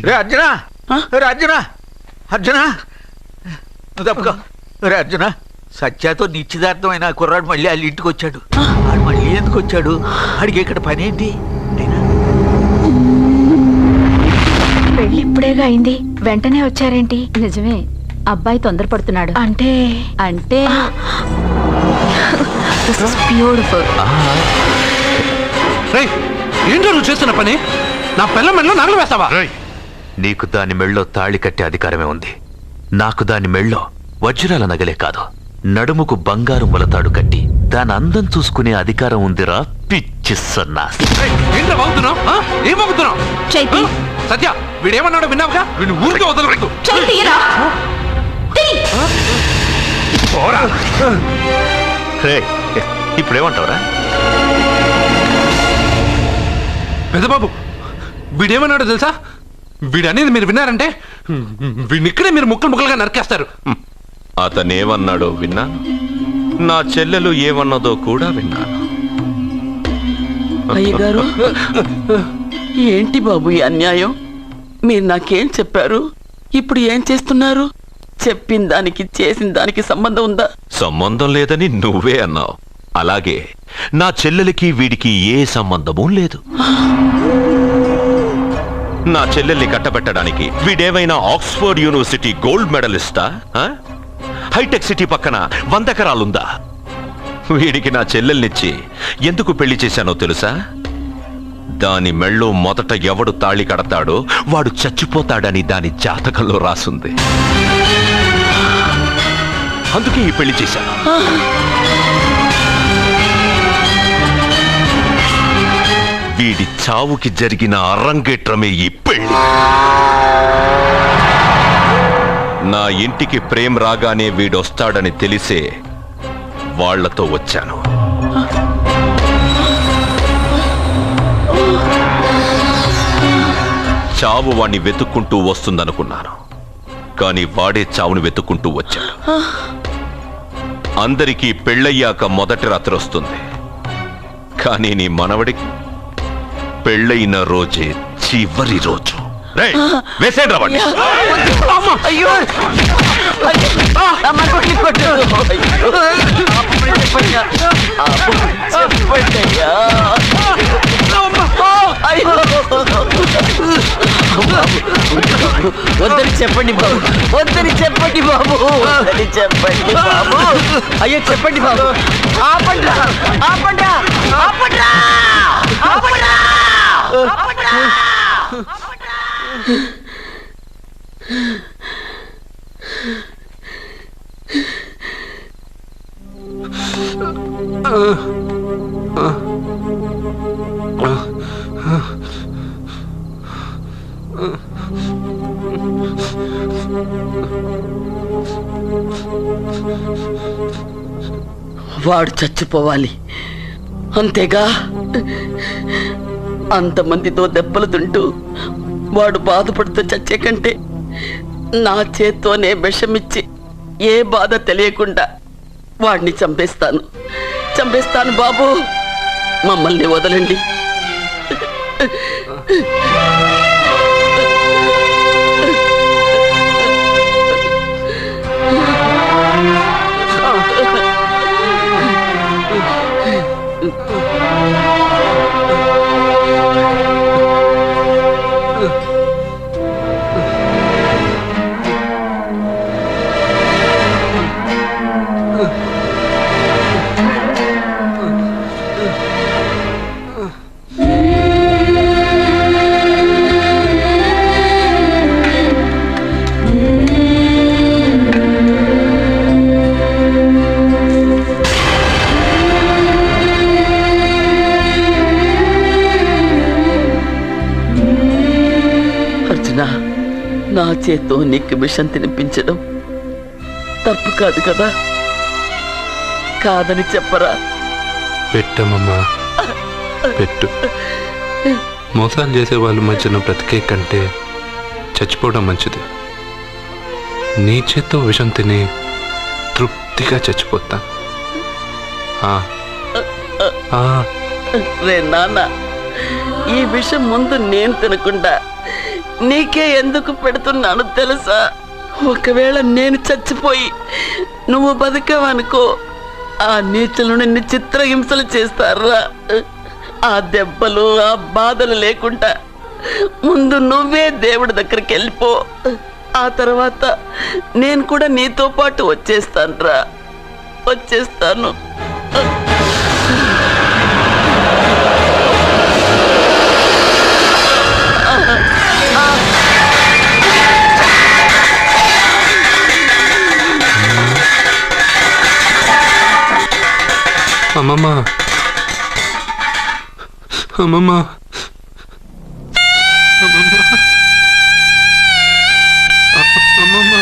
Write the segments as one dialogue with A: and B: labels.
A: రే అర్జున, రే అర్జున, అర్జున తప్పుకో. రే అర్జున, సత్యాతో నిశ్చితార్థమైన కుర్రాడు మళ్ళీ వాళ్ళ ఇంటికి వచ్చాడు. వాడు మళ్ళీ ఎందుకు వచ్చాడు? వాడికి ఇక్కడ పని ఏంటి?
B: పెళ్ళి ఇప్పుడేగా అయింది, వెంటనే వచ్చారేంటి?
C: నిజమే, అబ్బాయి తొందరపడుతున్నాడు.
B: అంటే
C: అంటే
B: బ్యూటిఫుల్.
D: ఏంటో నువ్వు చేస్తున్న పని? నా పిల్ల మెళ్ళో నగలు వేస్తావా?
E: నీకు దాని మెళ్ళో తాళి కట్టే అధికారమే ఉంది. నాకు దాని మెళ్ళో వజ్రాల నగలే కాదు, నడుముకు బంగారు మొలతాడు కట్టి దాని అందం చూసుకునే అధికారం ఉందిరా పిచ్చి సన్నాసి.
D: ఏంటో బాగుతున్నావు? ఏం బాగుతున్నావు? సత్య, వీడేమన్నాడో విన్నావుగా? వీడిని ఊరికే వదలకూడదు.
E: ఇప్పుడేమంటావురా?
D: పెద్దబాబు, వీడేమన్నాడో తెలుసా? వీడనేది మీరు విన్నారంటే వీడిని ఇక్కడే మీరు ముక్కలు ముక్కలుగా నరికేస్తారు.
E: అతనేమన్నాడో విన్నాను, నా చెల్లెలు ఏమన్నదో కూడా విన్నాను.
F: అయ్యగారు, ఏంటి బాబు ఈ అన్యాయం? మీరు నాకేం చెప్పారు? ఇప్పుడు ఏం చేస్తున్నారు? చెప్పిన దానికి చేసిన దానికి సంబంధం ఉందా?
E: సంబంధం లేదని నువ్వే అన్నావు. అలాగే నా చెల్లెలికి వీడికి ఏ సంబంధమూ లేదు. నా చెల్లెల్ని కట్టబెట్టడానికి వీడేమైనా ఆక్స్ఫర్డ్ యూనివర్సిటీ గోల్డ్ మెడలిస్టా? హైటెక్ సిటీ పక్కన 100 ఎకరాలుందా? వీడికి నా చెల్లెల్నిచ్చి ఎందుకు పెళ్లి చేశానో తెలుసా? దాని మెళ్ళో మొదట ఎవడు తాళి కడతాడో వాడు చచ్చిపోతాడని దాని జాతకంలో రాసుంది. అందుకే ఈ పెళ్లి చేశాను. వీడి చావుకి జరిగిన అరంగేట్రమే ఈ పెళ్లి. నా ఇంటికి ప్రేమ రాగానే వీడొస్తాడని తెలిసే వాళ్లతో వచ్చాను. చావు వాణ్ణి వెతుక్కుంటూ వస్తుందనుకున్నాను, కానీ వాడే చావుని వెతుక్కుంటూ వచ్చాడు. అందరికీ పెళ్ళయ్యాక మొదటి రాత్రి వస్తుంది, కానీ నీ మనవడికి పెళ్ళైన రోజే చివరి రోజు. వేసేంద్ర వాడిని.
F: వద్దని చెప్పండి బాబు, వద్దని చెప్పండి బాబు, వద్దని చెప్పండి బాబు. అయ్యో చెప్పండి బాబు. ఆపండ్రా, ఆపండ్రా, ఆపండ్రా, ఆపండ్రా, ఆపండ్రా. వాడు చచ్చిపోవాలి అంతేగా. అంతమందితో దెబ్బలు తింటూ వాడు బాధపడుతూ చచ్చే కంటే నా చేత్తోనే విషమిచ్చి ఏ బాధ తెలియకుండా వాడిని చంపేస్తాను, చంపేస్తాను బాబు. మమ్మల్ని వదలండి. నా చేత్తో నీకు విషం తినిపించడం తప్పు కాదు కదా? కాదని చెప్పరా?
G: పెట్టమ్మా, పెట్టు. మోసాలు చేసే వాళ్ళ మధ్యన బ్రతికే కంటే చచ్చిపోవడం మంచిది. నీ చేత్తో విషం తిని తృప్తిగా చచ్చిపోతా.
F: రే నాన్న, ఈ విషయం ముందు నేను తినకుండా నీకే ఎందుకు పెడుతున్నాను తెలుసా? ఒకవేళ నేను చచ్చిపోయి నువ్వు బతికావనుకో, ఆ నీచులు నిన్ను చిత్రహింసలు చేస్తారా? ఆ దెబ్బలు ఆ బాధలు లేకుండా ముందు నువ్వే దేవుడి దగ్గరికి వెళ్ళిపో. ఆ తర్వాత నేను కూడా నీతో పాటు వచ్చేస్తానురా, వచ్చేస్తాను.
G: అమ్మమ్మ, అమ్మమ్మ, అమ్మమ్మ, అమ్మమ్మ.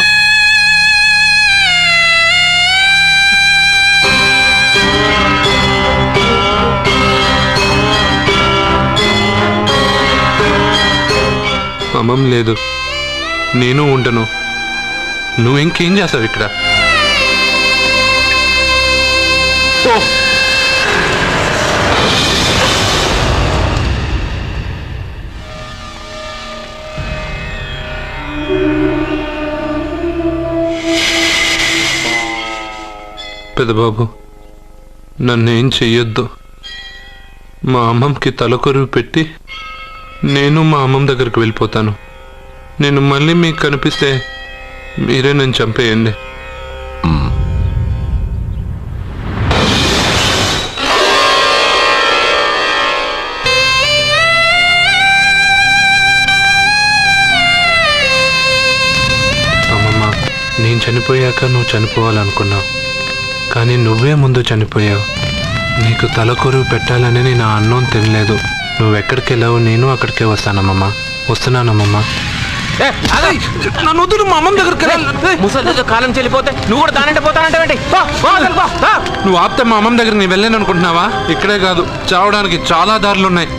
G: అమ్మమ్మ లేదు, నేను ఉండను. నువ్వు ఇంకేం చేస్తావు ఇక్కడ? పెద్దబాబు, నన్నేం చెయ్యొద్దు. మా అమ్మమ్మకి తలకొరువు పెట్టి నేను మా అమ్మమ్మ దగ్గరికి వెళ్ళిపోతాను. నేను మళ్ళీ మీకు కనిపిస్తే మీరే నన్ను చంపేయండి. అమ్మమ్మ, నేను చనిపోయాక నువ్వు చనిపోవాలనుకున్నావు, కానీ నువ్వే ముందు చనిపోయావు. నీకు తలకొరువు పెట్టాలని నేను ఆ అన్నం తినలేదు. నువ్వెక్కడికి వెళ్ళావు, నేను అక్కడికే వస్తానమ్మమ్మ. వస్తున్నానమ్మమ్మ.
D: నన్ను వద్దు, మా అమ్మమ్మ దగ్గరికి
H: ముసలితో కాలం చెల్లిపోతే నువ్వు కూడా దానంటే పోతానంటే
G: నువ్వు ఆపితే మా అమ్మమ్మ దగ్గర నేను వెళ్ళాను అనుకుంటున్నావా? ఇక్కడే కాదు, చావడానికి చాలా దారులు ఉన్నాయి.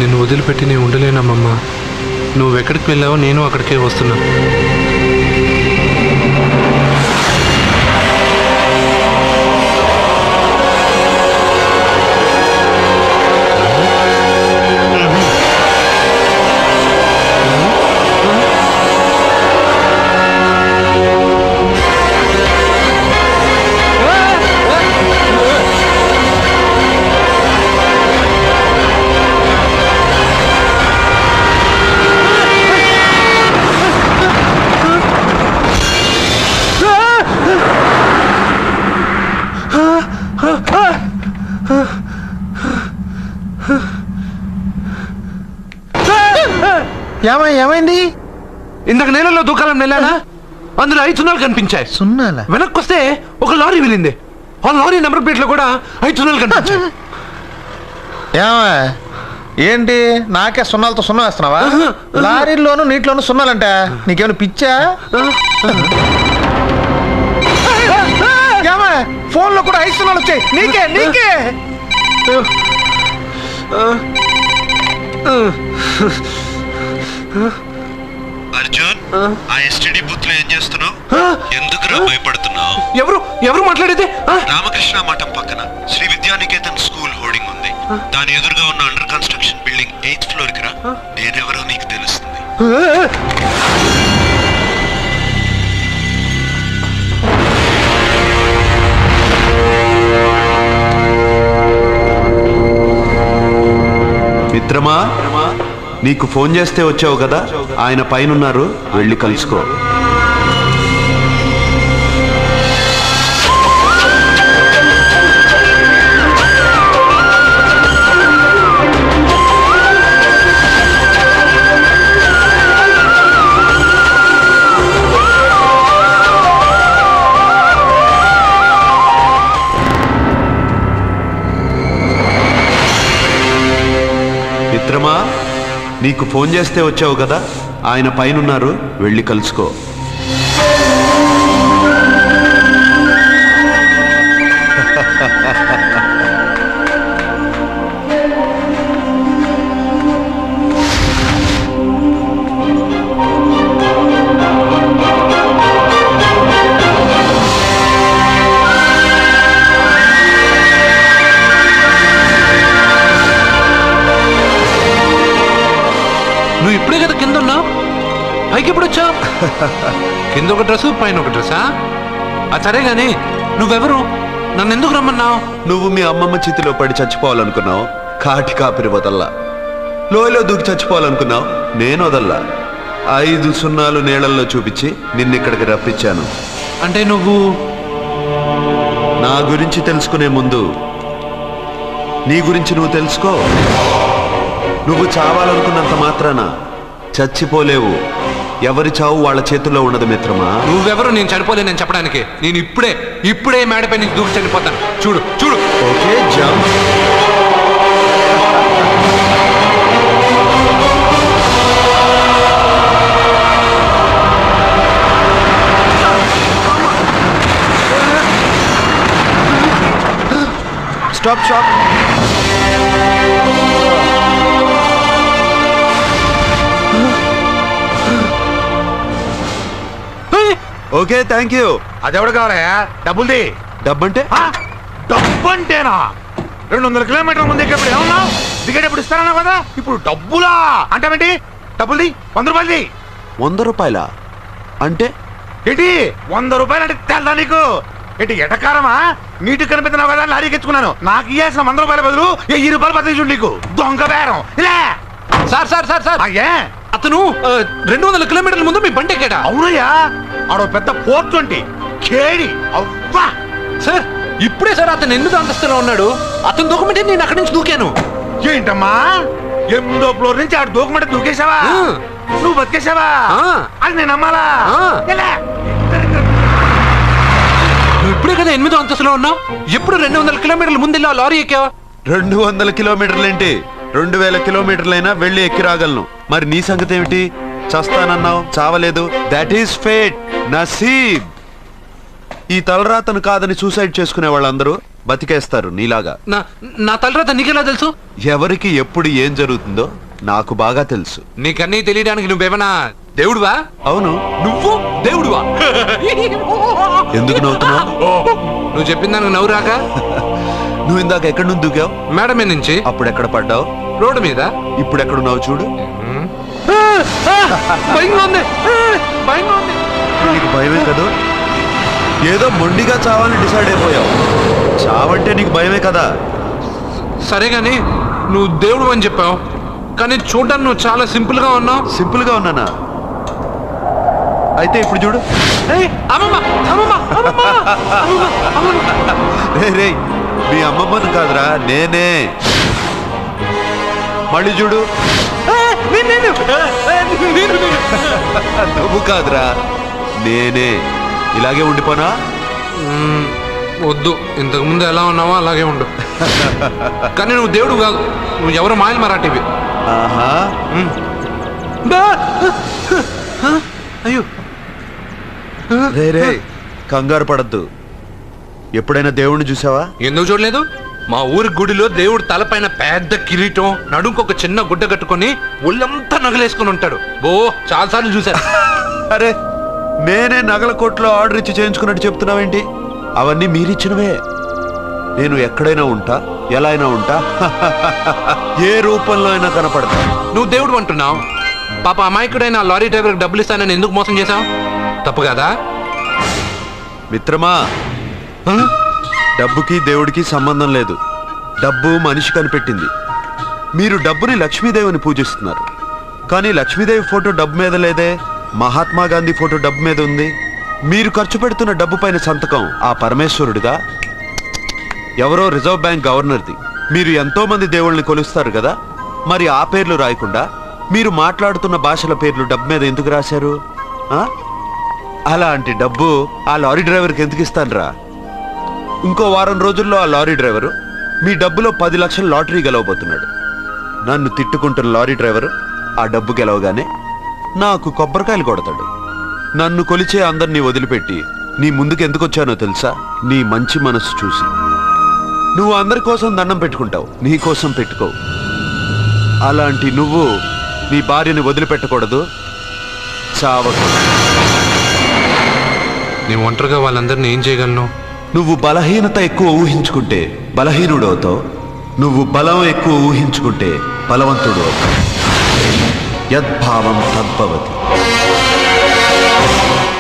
G: నిన్ను వదిలిపెట్టి నేను ఉండలేనమ్మమ్మా. నువ్వెక్కడికి వెళ్ళావో నేను అక్కడికే వస్తున్నా.
I: ఏమైంది?
D: ఇందాక నేలలో దూకాలని వెళ్ళానా, అందులో 5 సున్నాలు కనిపించాయి.
I: సున్నాలా?
D: వెనక్కి వస్తే ఒక లారీ వెళ్ళింది. ఆ లారీ నెంబర్ ప్లేట్ లో కూడా 5 సున్నాలు కనిపించాయి.
I: ఏంటి నాకే సున్నాలతో సున్నా వేస్తున్నావా? లారీల్లోనూ నీటిలోనూ సున్నాలంట. నీకేమైనా పిచ్చా? ఫోన్ లో కూడా 5 సున్నాలు వచ్చాయి. నీకే నీకే
E: అర్జున్, ఆ ఎస్టీడీ బూత్ లో ఏం చేస్తున్నావు? ఎందుకురా భయపడుతున్నావు?
D: ఎవరు మాట్లాడేది?
E: రామకృష్ణ మఠం పక్కన శ్రీ విద్యానికేతన్ స్కూల్ హోర్డింగ్ ఉంది. దాని ఎదురుగా ఉన్న under construction building 8th floor కి రా. నేనెవరో నీకు తెలుస్తుంది.
J: మిత్రమా, నీకు ఫోన్ చేస్తే వచ్చావు కదా, ఆయన పైనున్నారు, వెళ్ళి కలుసుకో. మిత్రమా, నీకు ఫోన్ చేస్తే వచ్చావు కదా, ఆయన పైనున్నారు, వెళ్ళి కలుసుకో.
G: పైకి ఎప్పుడు వచ్చావు? కింద ఒక డ్రెస్ పైన ఒక డ్రెస్సా? సరే గాని నువ్వెవరు? నన్ను ఎందుకు రమ్మన్నావు?
J: నువ్వు మీ అమ్మమ్మ చేతిలో పడి చచ్చిపోవాలనుకున్నావు, కాటి కాపిరి వదల్లా. లోయలో దూకి చచ్చిపోవాలనుకున్నావు, నేను వదల్లా. 5 సున్నాలు నీళ్ళల్లో చూపించి నిన్నిక్కడికి రప్పించాను.
G: అంటే నువ్వు
J: నా గురించి తెలుసుకునే ముందు నీ గురించి నువ్వు తెలుసుకో. నువ్వు చావాలనుకున్నంత మాత్రాన చచ్చిపోలేవు. ఎవరి చావు వాళ్ళ చేతుల్లో ఉండదు మిత్రమా.
G: నువ్వెవరు నేను చనిపోలేనని చెప్పడానికి? నేను ఇప్పుడే మేడపై నుంచి దూకి చనిపోతాను. చూడు చూడు.
J: Okay, jump. Stop stop. Okay, thank you.
A: అదెవడు కావాలయా? డబ్బుల్ది.
J: డబ్బంటే
A: డబ్బు అంటేనా? 200 కిలోమీటర్ల ముందు ఎక్కడప్పుడు ఏమన్నావు? దిగేటప్పుడు ఇస్తానన్నావు కదా, ఇప్పుడు డబ్బులా అంటావేంటి? డబ్బుల్ది. 100 రూపాయలది.
J: 100 రూపాయలా? అంటే
A: ఏంటి 100 రూపాయలు అంటే తెల్దా నీకు? ఏంటి ఎటకారమా? నీటి కనిపిస్తున్నావు కదా లారీకి ఎత్తుకున్నాను. నాకు ఇయ్యాల్సిన 100 రూపాయల బదులు 1000 రూపాయలు బతికి నీకు. దొంగ బేరం. ఇలా
G: సార్
A: అయ్యే,
G: అతను 200 కిలోమీటర్ల ముందు మీ బండి ఎక్కాడా?
A: అవునయ్యా, ఆడో పెద్ద 420 కేడి. అవ్వా
G: సార్, ఇప్పుడే సార్ అతను 8వ అంతస్తులో ఉన్నాడు. అతను దూకమంటే నేను అక్కడి నుంచి దూకాను.
A: ఏంటమ్మా, 8వ ఫ్లోర్ నుంచి ఆడు దూకమంటే దూకేశావా? నువ్వు బతికేశావా? అది నేను నమ్మాలా? ఎలా?
G: నువ్వు ఇప్పుడే కదా 8వ అంతస్తులో ఉన్నావు. ఎప్పుడు 200 కిలోమీటర్ల ముందు వెళ్ళి ఆ లారీ ఎక్కావా?
J: 200 కిలోమీటర్లేంటి, 2000 కిలోమీటర్లైనా వెళ్ళి ఎక్కి రాగలను. మరి నీ సంగతి ఏమిటి? చస్తానన్నావు, చావలేదు. That is fate, నసీబ్. ఈ తలరాతను కాదని సూసైడ్ చేసుకునే వాళ్ళందరూ బతికేస్తారు నీలాగా.
G: నా తలరాత నీకెలా తెలుసు?
J: ఎవరికి ఎప్పుడు ఏం జరుగుతుందో నాకు బాగా తెలుసు.
G: నీకన్నీ తెలియడానికి నువ్వేమన్నా దేవుడువా?
J: అవును.
G: నువ్వు దేవుడువా?
J: ఎందుకు నవ్వుతున్నావు?
G: నువ్వు చెప్పిన దానికి నవ్వు రాక?
J: నువ్వు ఇందాక ఎక్కడి నుంచి దూకావు?
G: మేడం మీద నుంచి.
J: అప్పుడు ఎక్కడ పడ్డావు?
G: రోడ్డు మీద.
J: ఇప్పుడు ఎక్కడున్నావు చూడు.
G: భయంగా ఉంది.
J: నీకు భయమే కదా? ఏదో మొండిగా చావాలని డిసైడ్ అయిపోయావు. చావంటే నీకు భయమే కదా?
G: సరే గాని నువ్వు దేవుడు అని చెప్పావు, కానీ చూడడానికి నువ్వు చాలా సింపుల్ గా ఉన్నావు.
J: సింపుల్ గా ఉన్నానా? అయితే ఇప్పుడు చూడు. రే, మీ అమ్మమ్మను కాదురా, నేనే. మళ్ళీ చూడు. నువ్వు కాదురా, నేనే. ఇలాగే ఉండిపోనా?
G: వద్దు, ఇంతకు ముందు ఎలా ఉన్నావో అలాగే ఉండు. కానీ నువ్వు దేవుడు కాదు, నువ్వు ఎవరో మాయలు మరాఠీవి.
J: ఆహా.
G: అయ్యో,
J: రే, కంగారు పడద్దు. ఎప్పుడైనా దేవుణ్ణి చూసావా?
G: ఎందుకు చూడలేదు? మా ఊరి గుడిలో దేవుడు తలపైన పెద్ద కిరీటం, నడుంకొక చిన్న గుడ్డ కట్టుకొని ఒళ్ళంతా నగలేసుకుని ఉంటాడు. చాలాసార్లు చూశాను.
J: అరే, నేనే నగల కోట్లో ఆర్డర్ ఇచ్చి చేయించుకున్నట్టు చెప్తున్నావేంటి? అవన్నీ మీరిచ్చినవే. నేను ఎక్కడైనా ఉంటా, ఎలా అయినా ఉంటా, ఏ రూపంలో అయినా కనపడతా.
G: నువ్వు దేవుడు అంటున్నావు. పాప అమాయకుడైన లారీ డ్రైవర్కి డబ్బులు ఇస్తానని ఎందుకు మోసం చేశావు? తప్పు కదా
J: మిత్రమా? డబ్బుకి దేవుడికి సంబంధం లేదు. డబ్బు మనిషి కనిపెట్టింది. మీరు డబ్బుని లక్ష్మీదేవిని పూజిస్తున్నారు, కానీ లక్ష్మీదేవి ఫోటో డబ్బు మీద లేదే. మహాత్మా గాంధీ ఫోటో డబ్బు మీద ఉంది. మీరు ఖర్చు పెడుతున్న డబ్బు పైన సంతకం ఆ పరమేశ్వరుడిగా, ఎవరో రిజర్వ్ బ్యాంక్ గవర్నర్ది. మీరు ఎంతో మంది దేవుళ్ళని కొలుస్తారు కదా, మరి ఆ పేర్లు రాయకుండా మీరు మాట్లాడుతున్న భాషల పేర్లు డబ్బు మీద ఎందుకు రాశారు? అలాంటి డబ్బు ఆ లారీ డ్రైవర్కి ఎందుకు ఇస్తానురా? ఇంకో వారం రోజుల్లో ఆ లారీ డ్రైవరు మీ డబ్బులో 10 లక్షల లాటరీ గెలవబోతున్నాడు. నన్ను తిట్టుకుంటున్న లారీ డ్రైవరు ఆ డబ్బు గెలవగానే నాకు కొబ్బరికాయలు కొడతాడు. నన్ను కొలిచే అందరినీ వదిలిపెట్టి నీ ముందుకు ఎందుకు వచ్చానో తెలుసా? నీ మంచి మనసు చూసి. నువ్వు అందరి కోసం దండం పెట్టుకుంటావు, నీ కోసం పెట్టుకోవు. అలాంటి నువ్వు నీ భార్యని వదిలిపెట్టకూడదు, చావకూడదు.
G: నీ ఒంటరిగా వాళ్ళందరినీ ఏం చేయగలను?
J: నువ్వు బలహీనత ఎక్కువ ఊహించుకుంటే బలహీనుడు అవుతావు. నువ్వు బలం ఎక్కువ ఊహించుకుంటే బలవంతుడు అవుతావు. యద్భావం తద్భవతి.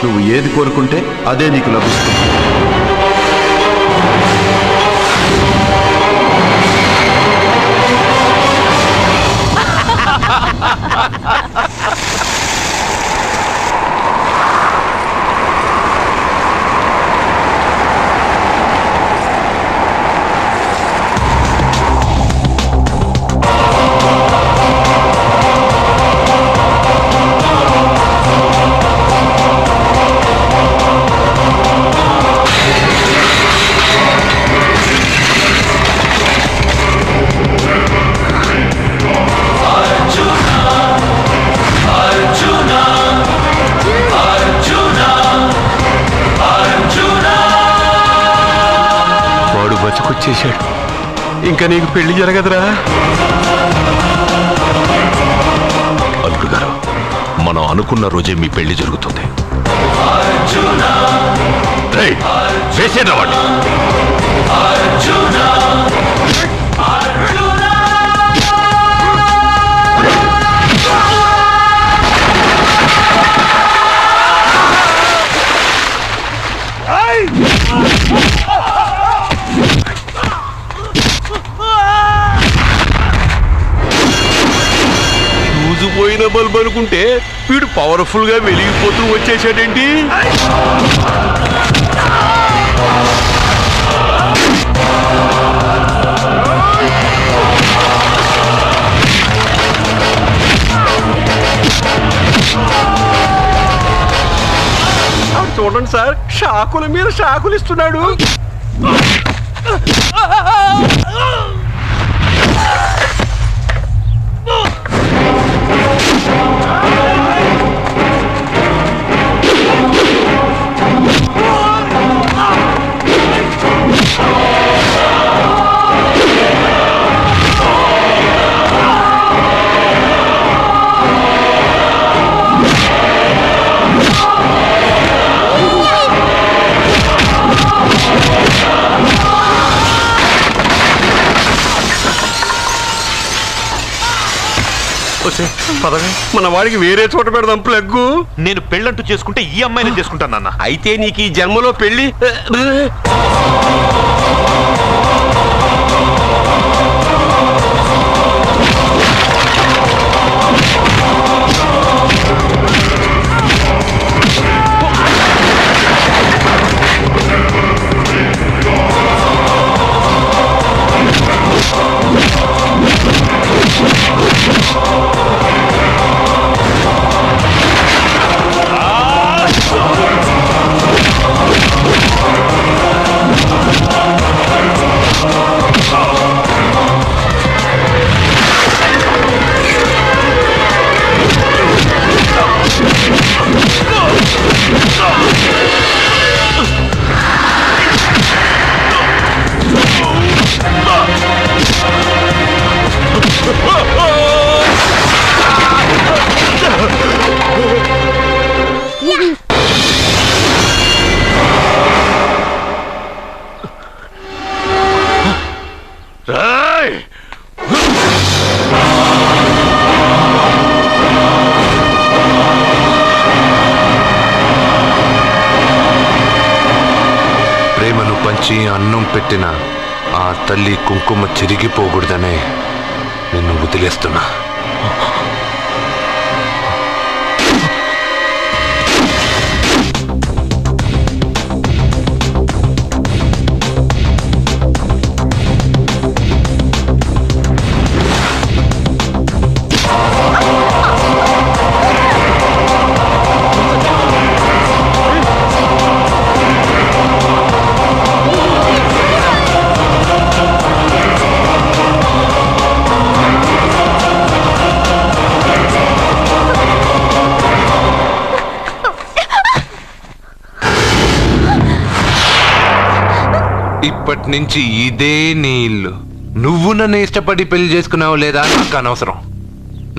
J: నువ్వు ఏది కోరుకుంటే అదే నీకు లభిస్తుంది.
K: బతుకొచ్చేశాడు. ఇంకా నీకు పెళ్లి జరగదురా.
E: అల్లుడు గారు, మనం అనుకున్న రోజే మీ పెళ్లి జరుగుతుంది. వేసేనా వాడిని?
K: పోయిన బల్బ్ అనుకుంటే వీడు పవర్ఫుల్ గా వెలిగిపోతూ వచ్చేసాడేంటి? చూడండి సార్, షాకుల మీద షాకులు ఇస్తున్నాడు. మన వాడికి వేరే చోట పెడదాం ప్లగ్గు.
E: నేను పెళ్ళంటూ చేసుకుంటే ఈ అమ్మాయిని చేసుకుంటాను నాన్న.
K: అయితే నీకు ఈ జన్మలో పెళ్లి.
G: ప్రేమను పంచి అన్నం పెట్టిన ఆ తల్లి కుంకుమ చెరిగిపోకూడదనే నిన్ను వదిలేస్తున్నా. ఇప్పటి నుంచి ఇదే నీ ఇల్లు. నువ్వు నన్ను ఇష్టపడి పెళ్లి చేసుకున్నావు లేదా నాకు అనవసరం.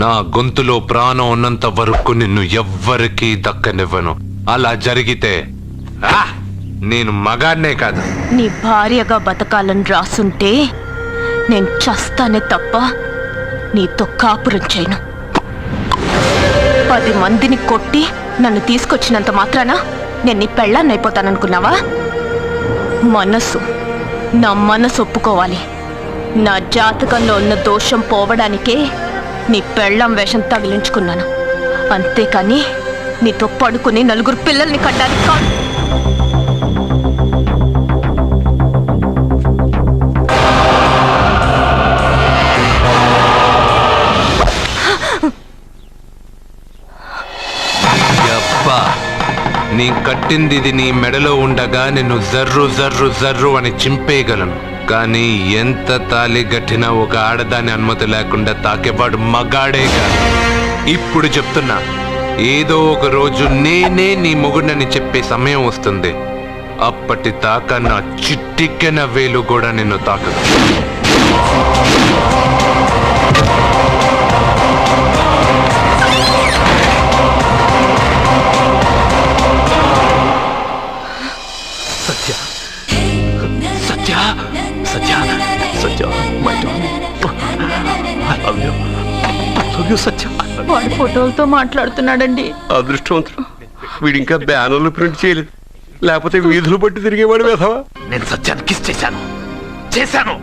G: నా గొంతులో ప్రాణం ఉన్నంత వరకు నిన్ను ఎవ్వరికీ దక్కనివ్వను. అలా జరిగితే నేను మగాడినే కాదు,
C: నీ భార్యగా బతకాలని రాసుంటే నేను చస్తానే తప్ప నీతో కాపురం చేయను. 10 మందిని కొట్టి నన్ను తీసుకొచ్చినంత మాత్రాన నేను నీ పెళ్ళాన్ని అయిపోతాననుకున్నావా? నా మనసు ఒప్పుకోవాలి. నా జాతకంలో ఉన్న దోషం పోవడానికే నీ పెళ్ళం వేషం తగిలించుకున్నాను. అంతేకాని నీతో పడుకుని నలుగురు పిల్లల్ని కట్టడానికి కాదు.
G: నీ కట్టింది ఇది నీ మెడలో ఉండగా నిన్ను జర్రు జర్రు జర్రు అని చింపేయగలను. కానీ ఎంత తాళి గట్టినా ఒక ఆడదాని అనుమతి లేకుండా తాకేవాడు మగాడే కాదు. ఇప్పుడు చెప్తున్నా, ఏదో ఒక రోజు నేనే నీ మొగుడని చెప్పే సమయం వస్తుంది. అప్పటి దాకా నా చిట్టిక్కెన వేలు కూడా నిన్ను తాకదు.
K: Satya Satya Satya Satya my I love you సత్య.
C: వాడి ఫోటోలతో మాట్లాడుతున్నాడండి.
K: అదృష్టవంతుడు, వీడింకా బ్యానర్లు ప్రింట్ చేయలేదు, లేకపోతే వీధులు పట్టి తిరిగేవాడు వేధవా. నేను సత్యాన్ని కిస్ చేశాను.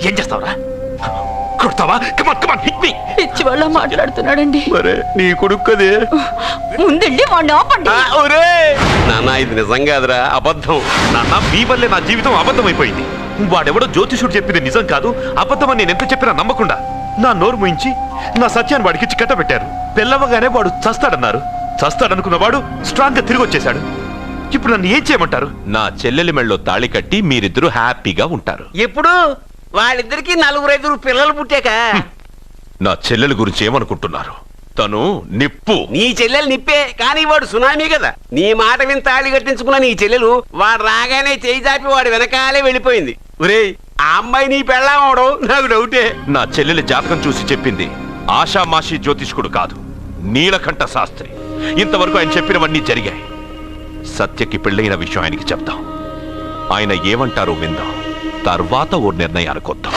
K: ఏం చేస్తావురా? కొడతావా? కమాన్ కమాన్ హిట్ మీ.
C: పిచ్చి వాళ్ళ మాట్లాడుతున్నాడండి.
K: మరే నీ కొడుకు కదే.
C: ముందండి వాడిని ఆపండి.
K: ఒరే నాన్న, ఇది నిజం కాదురా, అబద్ధం.
E: నాన్న, మీ వల్లే నా జీవితం అబద్ధం అయిపోయింది. వాడెవడో జ్యోతిషుడు చెప్పింది నిజం కాదు, అబద్ధమని నేను ఎంత చెప్పినా నమ్మకుండా నా నోరు ముయించి నా సత్యాన్ని వాడికిచ్చి కట్టబెట్టారు. పెళ్ళవగానే వాడు చస్తాడన్నారు. చస్తాడనుకున్న వాడు స్ట్రాంగ్ గా తిరిగి వచ్చేశాడు. ఇప్పుడు నన్ను ఏం చేయమంటారు? నా చెల్లెలి మెళ్ళలో తాళి కట్టి మీరిద్దరూ హ్యాపీగా ఉంటారు.
H: ఎప్పుడు వాళ్ళిద్దరికి 4-5 పిల్లలు పుట్టాక.
E: నా చెల్లెలి గురించి ఏమనుకుంటున్నారు? తను నిప్పు.
H: నీ చెల్లెలు నిప్పే, కానీ వాడు సునామీ కదా. నీ మాట విని తాళి కట్టించుకున్న నీ చెల్లెలు వాడు రాగానే చేయి చాపి వాడు వెనకాలే వెళ్ళిపోయింది. ఒరేయ్, ఆ అమ్మాయి నీ పెళ్ళామవడం నాకు డౌటే.
E: నా చెల్లెలి జాతకం చూసి చెప్పింది ఆషామాషి జ్యోతిష్కుడు కాదు, నీలకంఠ శాస్త్రి. ఇంతవరకు ఆయన చెప్పినవన్నీ జరిగాయి. సత్యకి పెళ్ళైన విషయం ఆయనకి చెప్తాం. ఆయన ఏమంటారో విందాం, తర్వాత ఓ నిర్ణయానికి వద్దాం.